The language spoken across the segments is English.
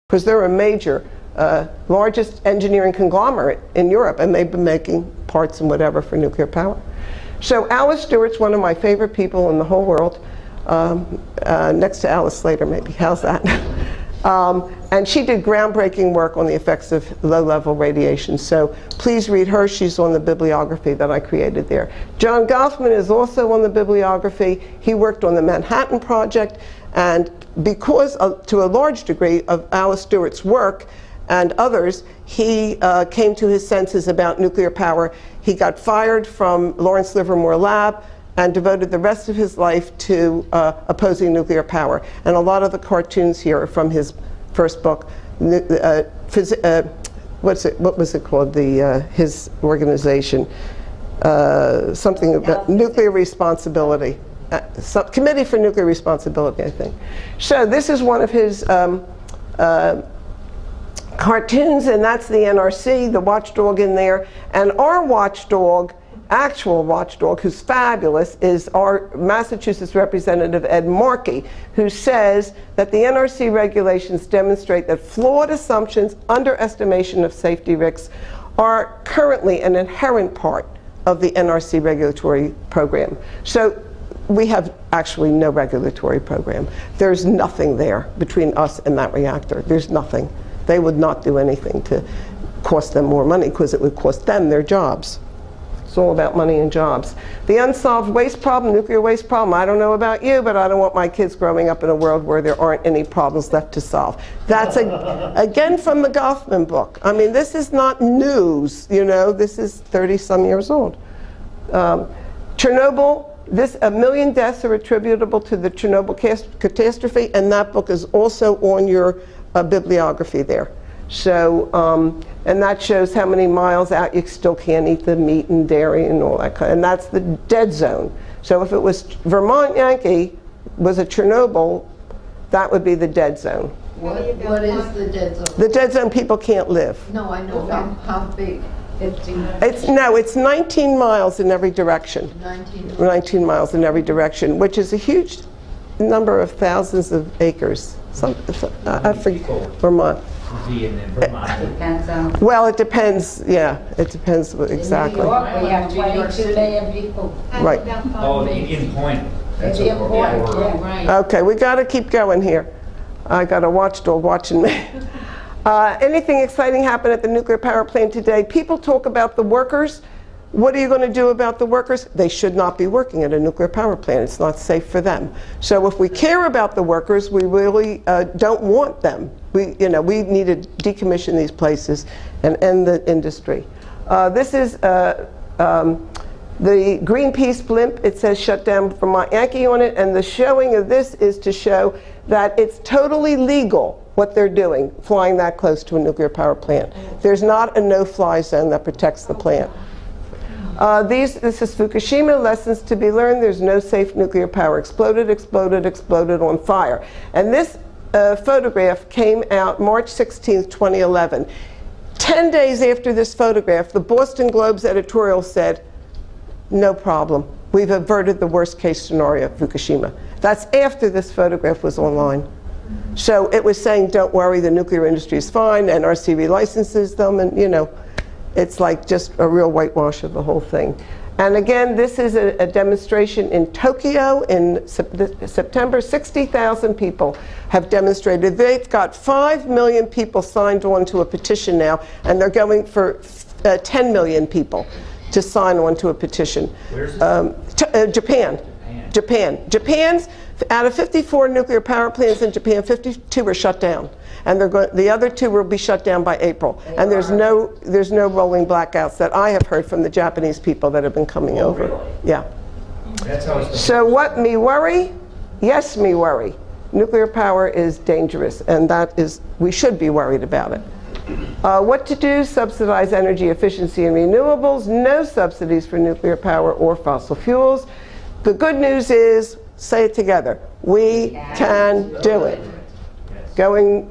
because they're a major, largest engineering conglomerate in Europe, and they've been making parts and whatever for nuclear power. So Alice Stewart's one of my favorite people in the whole world, next to Alice Slater maybe. How's that? And she did groundbreaking work on the effects of low-level radiation. So please read her. She's on the bibliography that I created there. John Goffman is also on the bibliography. He worked on the Manhattan Project, and because to a large degree of Alice Stewart's work and others, he came to his senses about nuclear power. He got fired from Lawrence Livermore Lab and devoted the rest of his life to opposing nuclear power. And a lot of the cartoons here are from his first book, what was it called? His organization, something about nuclear responsibility. Committee for Nuclear Responsibility, I think. So this is one of his cartoons, and that's the NRC, the watchdog in there. And our watchdog, actual watchdog, who's fabulous, is our Massachusetts representative, Ed Markey, who says that the NRC regulations demonstrate that flawed assumptions, underestimation of safety risks, are currently an inherent part of the NRC regulatory program. So we have actually no regulatory program. There's nothing there between us and that reactor. There's nothing. They would not do anything to cost them more money because it would cost them their jobs. It's all about money and jobs. The unsolved waste problem, nuclear waste problem, I don't know about you, but I don't want my kids growing up in a world where there aren't any problems left to solve. That's, again, from the Goffman book. I mean, this is not news, you know. This is 30-some years old. Chernobyl, 1 million deaths are attributable to the Chernobyl catastrophe, and that book is also on your bibliography there. So, and that shows how many miles out you still can't eat the meat and dairy and all that kind, and that's the dead zone. So if it was Vermont Yankee was a Chernobyl, that would be the dead zone. What is the dead zone? The dead zone, people can't live. No, I know. How big? It's 19 miles in every direction. 19 miles in every direction, which is a huge number of thousands of acres. I forget, Vermont. Well, it depends. Yeah, it depends exactly. In New York, we have 22 million people. Right. Oh, in point. That's in point. Yeah. Okay, we got to keep going here. I got a watchdog watching me. Anything exciting happen at the nuclear power plant today? People talk about the workers. What are you going to do about the workers? They should not be working at a nuclear power plant. It's not safe for them. So if we care about the workers, we really don't want them. We need to decommission these places and end the industry. This is the Greenpeace blimp. It says shut down Vermont Yankee on it, and the showing of this is to show that it's totally legal what they're doing, flying that close to a nuclear power plant. There's not a no-fly zone that protects the plant. This is Fukushima, lessons to be learned. There's no safe nuclear power. Exploded, exploded, exploded on fire. And this photograph came out March 16th, 2011. 10 days after this photograph, the Boston Globe's editorial said, no problem. We've averted the worst case scenario at Fukushima. That's after this photograph was online. So it was saying, don't worry, the nuclear industry is fine, NRC relicenses them, and you know, it's like just a real whitewash of the whole thing. And again, this is a demonstration in Tokyo in September. 60,000 people have demonstrated. They've got 5 million people signed on to a petition now, and they're going for 10 million people to sign on to a petition. Where's this? Japan. Japan's, out of 54 nuclear power plants in Japan, 52 are shut down. And the other 2 will be shut down by April. And there's no rolling blackouts that I have heard from the Japanese people that have been coming over. Really? Yeah. That's how it's So what me worry? Yes, me worry. Nuclear power is dangerous, and that is, we should be worried about it. What to do? Subsidize energy efficiency and renewables. No subsidies for nuclear power or fossil fuels. The good news is, say it together, we can do it. Going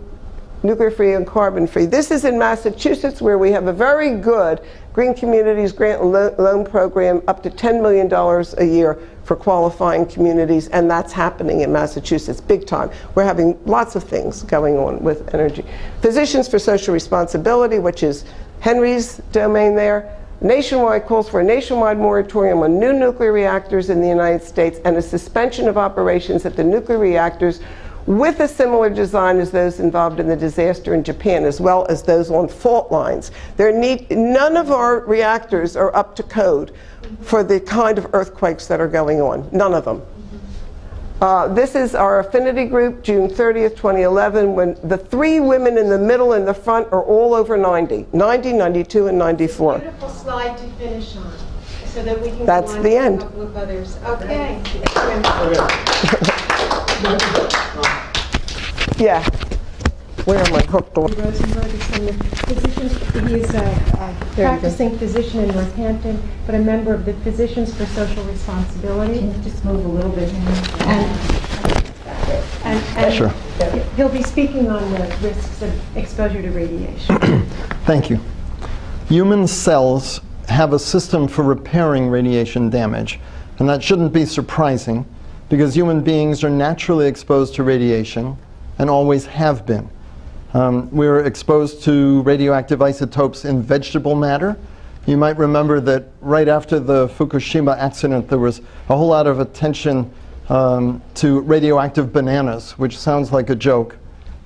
nuclear-free and carbon-free. This is in Massachusetts, where we have a very good Green Communities Grant and Loan Program, up to $10 million a year for qualifying communities, and that's happening in Massachusetts big time. We're having lots of things going on with energy. Physicians for Social Responsibility, which is Henry's domain there. Nationwide calls for a nationwide moratorium on new nuclear reactors in the United States and a suspension of operations at the nuclear reactors with a similar design as those involved in the disaster in Japan, as well as those on fault lines. None of our reactors are up to code for the kind of earthquakes that are going on. None of them. This is our affinity group, June 30th, 2011, when the 3 women in the middle and the front are all over 90, 92, and 94. Beautiful slide to finish on, so that we can That's go on the to end. a couple of others. Okay. Yeah. Where am I hooked on? Rosenberg is from the physicians. He is a practicing physician in Northampton, but a member of the Physicians for Social Responsibility. Can you just move a little bit? And Sure. he'll be speaking on the risks of exposure to radiation. Thank you. Human cells have a system for repairing radiation damage, and that shouldn't be surprising because human beings are naturally exposed to radiation and always have been. We're exposed to radioactive isotopes in vegetable matter. You might remember that right after the Fukushima accident, there was a whole lot of attention to radioactive bananas, which sounds like a joke,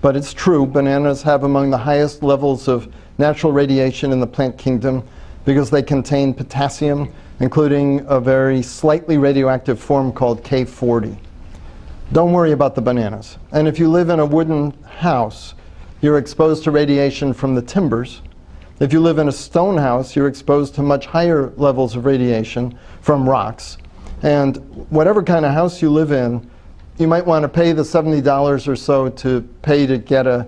but it's true. Bananas have among the highest levels of natural radiation in the plant kingdom because they contain potassium, including a very slightly radioactive form called K40. Don't worry about the bananas. And if you live in a wooden house, you're exposed to radiation from the timbers. If you live in a stone house, you're exposed to much higher levels of radiation from rocks. And whatever kind of house you live in, you might want to pay the $70 or so to pay to get a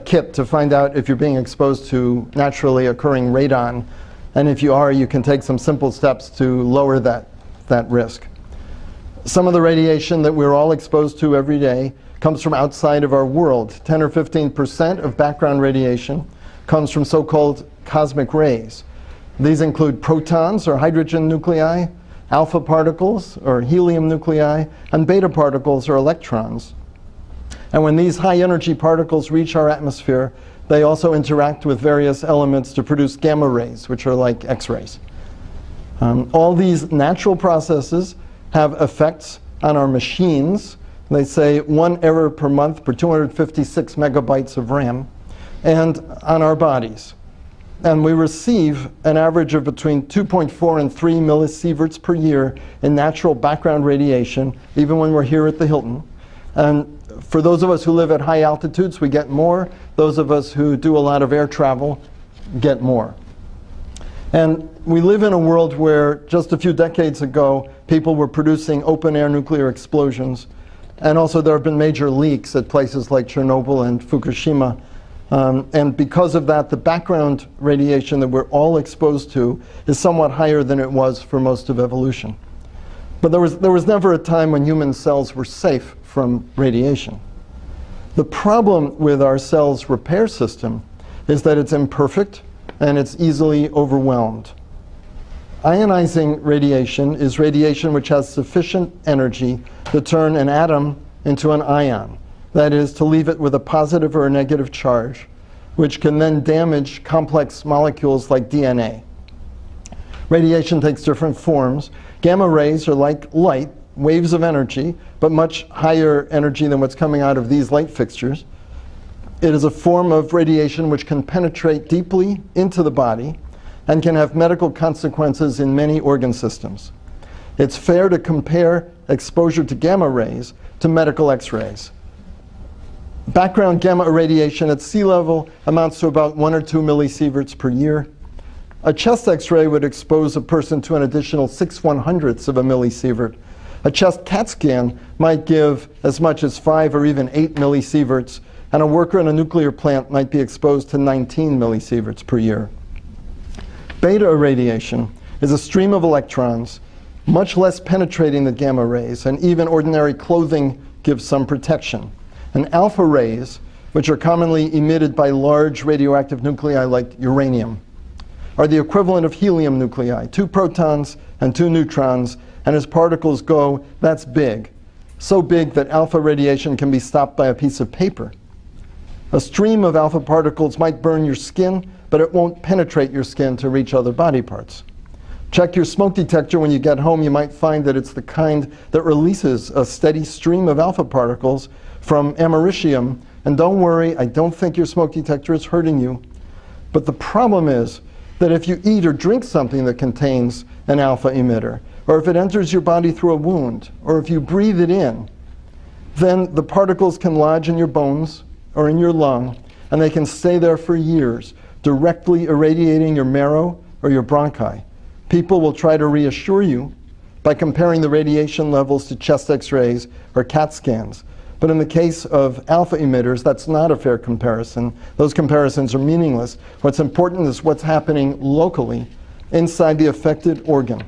kit to find out if you're being exposed to naturally occurring radon. And if you are, you can take some simple steps to lower that risk. Some of the radiation that we're all exposed to every day comes from outside of our world. 10 or 15% of background radiation comes from so-called cosmic rays. These include protons or hydrogen nuclei, alpha particles or helium nuclei, and beta particles or electrons. And when these high energy particles reach our atmosphere, they also interact with various elements to produce gamma rays, which are like X-rays. All these natural processes have effects on our machines. They say 1 error per month per 256 megabytes of RAM, and on our bodies. And we receive an average of between 2.4 and 3 millisieverts per year in natural background radiation, even when we're here at the Hilton. And for those of us who live at high altitudes, we get more. Those of us who do a lot of air travel get more. And we live in a world where just a few decades ago, people were producing open-air nuclear explosions. And also there have been major leaks at places like Chernobyl and Fukushima. And because of that, the background radiation that we're all exposed to is somewhat higher than it was for most of evolution. But there was never a time when human cells were safe from radiation. The problem with our cell's repair system is that it's imperfect and it's easily overwhelmed. Ionizing radiation is radiation which has sufficient energy to turn an atom into an ion. That is, to leave it with a positive or a negative charge, which can then damage complex molecules like DNA. Radiation takes different forms. Gamma rays are like light, waves of energy, but much higher energy than what's coming out of these light fixtures. It is a form of radiation which can penetrate deeply into the body and can have medical consequences in many organ systems. It's fair to compare exposure to gamma rays to medical X-rays. Background gamma irradiation at sea level amounts to about 1 or 2 millisieverts per year. A chest X-ray would expose a person to an additional 6/100ths of a millisievert. A chest CAT scan might give as much as 5 or even 8 millisieverts, and a worker in a nuclear plant might be exposed to 19 millisieverts per year. Beta irradiation is a stream of electrons, much less penetrating than gamma rays, and even ordinary clothing gives some protection. And alpha rays which are commonly emitted by large radioactive nuclei like uranium, are the equivalent of helium nuclei, 2 protons and 2 neutrons, and as particles go, that's big. So big that alpha radiation can be stopped by a piece of paper. A stream of alpha particles might burn your skin, but it won't penetrate your skin to reach other body parts. Check your smoke detector when you get home. You might find that it's the kind that releases a steady stream of alpha particles from americium. And don't worry, I don't think your smoke detector is hurting you. But the problem is that if you eat or drink something that contains an alpha emitter, or if it enters your body through a wound, or if you breathe it in, then the particles can lodge in your bones or in your lung, and they can stay there for years, directly irradiating your marrow or your bronchi. People will try to reassure you by comparing the radiation levels to chest x-rays or CAT scans. But in the case of alpha emitters, that's not a fair comparison. Those comparisons are meaningless. What's important is what's happening locally inside the affected organ.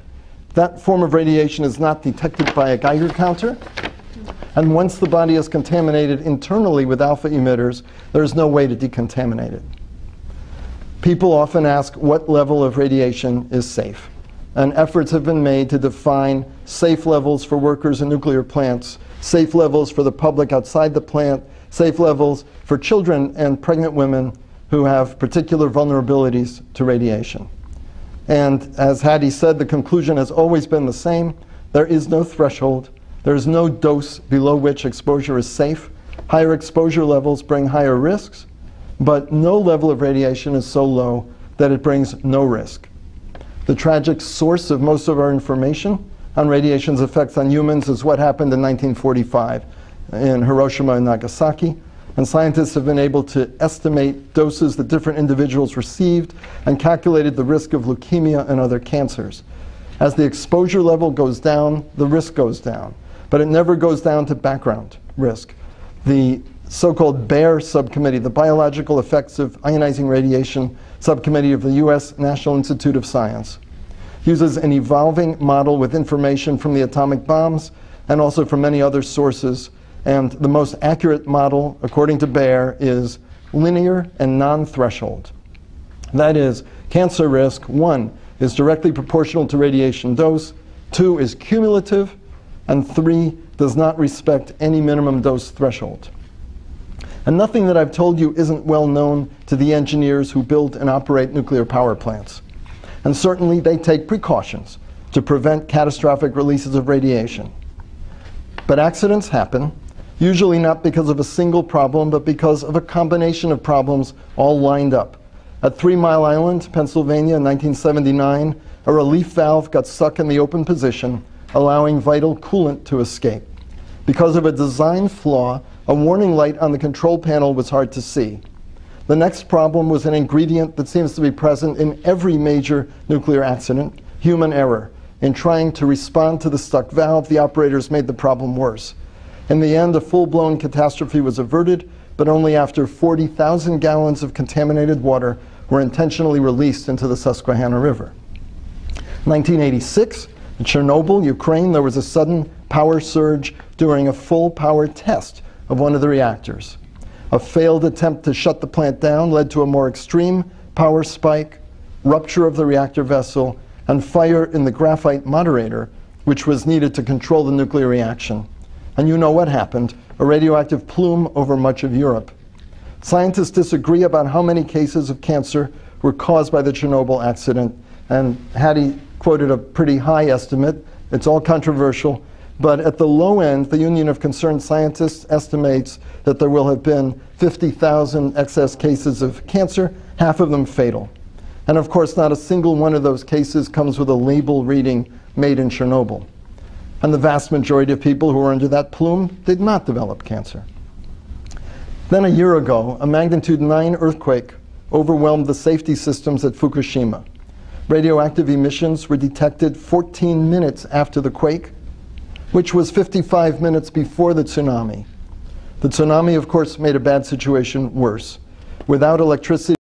That form of radiation is not detected by a Geiger counter. And once the body is contaminated internally with alpha emitters, there's no way to decontaminate it. People often ask what level of radiation is safe. And efforts have been made to define safe levels for workers in nuclear plants, safe levels for the public outside the plant, safe levels for children and pregnant women who have particular vulnerabilities to radiation. And as Hattie said, the conclusion has always been the same. There is no threshold. There is no dose below which exposure is safe. Higher exposure levels bring higher risks, but no level of radiation is so low that it brings no risk. The tragic source of most of our information on radiation's effects on humans is what happened in 1945 in Hiroshima and Nagasaki. And scientists have been able to estimate doses that different individuals received and calculated the risk of leukemia and other cancers. As the exposure level goes down, the risk goes down. But it never goes down to background risk. The so-called BEAR subcommittee, the Biological Effects of Ionizing Radiation subcommittee of the US National Institute of Science, uses an evolving model with information from the atomic bombs and also from many other sources. And the most accurate model, according to BEAR, is linear and non-threshold. That is, cancer risk, 1, is directly proportional to radiation dose, 2 is cumulative, and 3 does not respect any minimum dose threshold. And nothing that I've told you isn't well known to the engineers who build and operate nuclear power plants. And certainly they take precautions to prevent catastrophic releases of radiation. But accidents happen, usually not because of a single problem, but because of a combination of problems all lined up. At 3 Mile Island, Pennsylvania in 1979, a relief valve got stuck in the open position, allowing vital coolant to escape. Because of a design flaw, a warning light on the control panel was hard to see. The next problem was an ingredient that seems to be present in every major nuclear accident, human error. In trying to respond to the stuck valve, the operators made the problem worse. In the end, a full-blown catastrophe was averted, but only after 40,000 gallons of contaminated water were intentionally released into the Susquehanna River. 1986, in Chernobyl, Ukraine, there was a sudden power surge during a full power test of one of the reactors. A failed attempt to shut the plant down led to a more extreme power spike, rupture of the reactor vessel, and fire in the graphite moderator, which was needed to control the nuclear reaction. And you know what happened, a radioactive plume over much of Europe. Scientists disagree about how many cases of cancer were caused by the Chernobyl accident, and Hattie quoted a pretty high estimate. It's all controversial, but at the low end, the Union of Concerned Scientists estimates that there will have been 50,000 excess cases of cancer, half of them fatal. And of course, not a single one of those cases comes with a label reading "Made in Chernobyl." And the vast majority of people who were under that plume did not develop cancer. Then a year ago, a magnitude 9 earthquake overwhelmed the safety systems at Fukushima. Radioactive emissions were detected 14 minutes after the quake, which was 55 minutes before the tsunami. The tsunami, of course, made a bad situation worse. Without electricity,